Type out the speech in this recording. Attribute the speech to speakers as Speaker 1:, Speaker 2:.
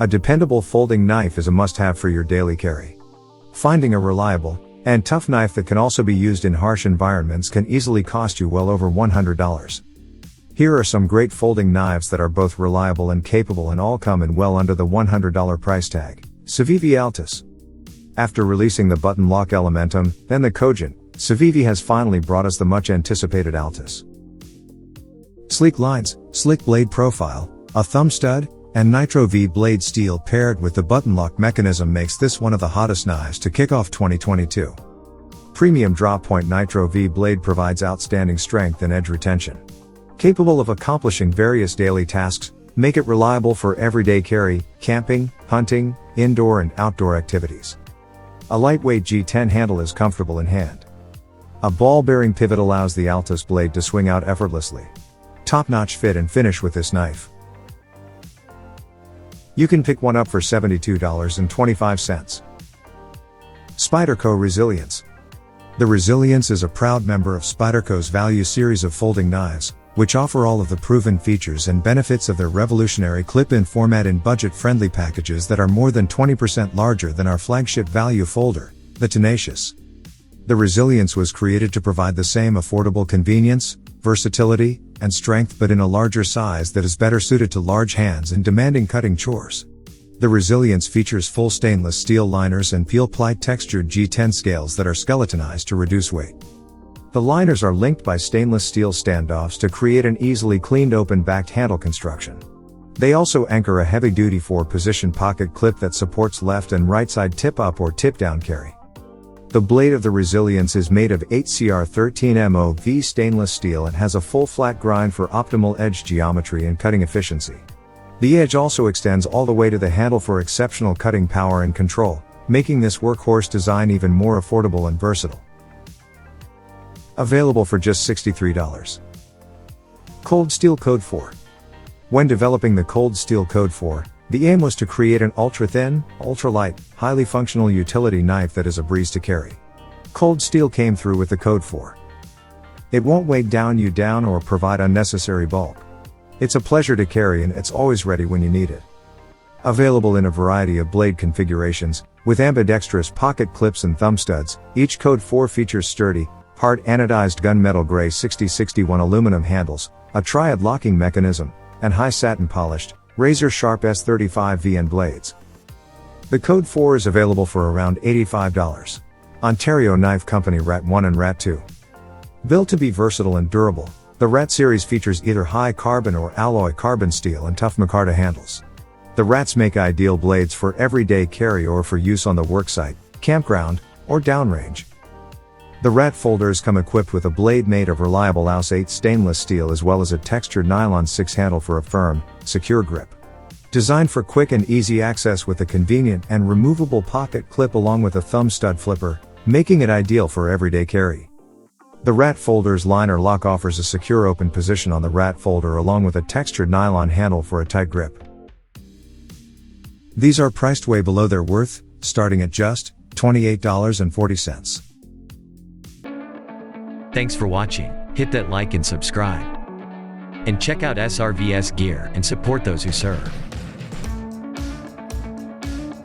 Speaker 1: A dependable folding knife is a must-have for your daily carry. Finding a reliable and tough knife that can also be used in harsh environments can easily cost you well over $100. Here are some great folding knives that are both reliable and capable and all come in well under the $100 price tag. Civivi Altus. After releasing the button lock Elementum, then the Cogent, Civivi has finally brought us the much anticipated Altus. Sleek lines, slick blade profile, a thumb stud, and Nitro V blade steel paired with the button lock mechanism makes this one of the hottest knives to kick off 2022. Premium drop point Nitro V blade provides outstanding strength and edge retention. Capable of accomplishing various daily tasks, make it reliable for everyday carry, camping, hunting, indoor and outdoor activities. A lightweight G10 handle is comfortable in hand. A ball-bearing pivot allows the Altus blade to swing out effortlessly. Top-notch fit and finish with this knife. You can pick one up for $72.25. Spyderco Resilience. The Resilience is a proud member of Spyderco's value series of folding knives, which offer all of the proven features and benefits of their revolutionary clip-in format in budget-friendly packages that are more than 20% larger than our flagship value folder, the Tenacious. The Resilience was created to provide the same affordable convenience, versatility, and strength but in a larger size that is better suited to large hands and demanding cutting chores. The Resilience features full stainless steel liners and peel-plied textured G10 scales that are skeletonized to reduce weight. The liners are linked by stainless steel standoffs to create an easily cleaned open-backed handle construction. They also anchor a heavy-duty 4-position pocket clip that supports left and right side tip-up or tip-down carry. The blade of the Resilience is made of 8CR13MOV stainless steel and has a full flat grind for optimal edge geometry and cutting efficiency. The edge also extends all the way to the handle for exceptional cutting power and control, making this workhorse design even more affordable and versatile. Available for just $63. Cold Steel Code 4. When developing the Cold Steel Code 4, the aim was to create an ultra-thin, ultra-light, highly functional utility knife that is a breeze to carry. Cold Steel came through with the Code 4. It won't weigh you down or provide unnecessary bulk. It's a pleasure to carry and it's always ready when you need it. Available in a variety of blade configurations, with ambidextrous pocket clips and thumb studs, each Code 4 features sturdy, hard anodized gunmetal gray 6061 aluminum handles, a triad locking mechanism, and high satin polished, razor-sharp S35 VN blades. The Code 4 is available for around $85. Ontario Knife Company Rat 1 and Rat 2. Built to be versatile and durable, the Rat series features either high carbon or alloy carbon steel and tough micarta handles. The Rats make ideal blades for everyday carry or for use on the worksite, campground, or downrange. The Rat folders come equipped with a blade made of reliable Aus 8 stainless steel as well as a textured nylon 6 handle for a firm, secure grip. Designed for quick and easy access with a convenient and removable pocket clip along with a thumb stud flipper, making it ideal for everyday carry. The Rat folder's liner lock offers a secure open position on the Rat folder along with a textured nylon handle for a tight grip. These are priced way below their worth, starting at just $28.40.
Speaker 2: Thanks for watching. Hit that like and subscribe. And check out SRVS Gear and support those who serve.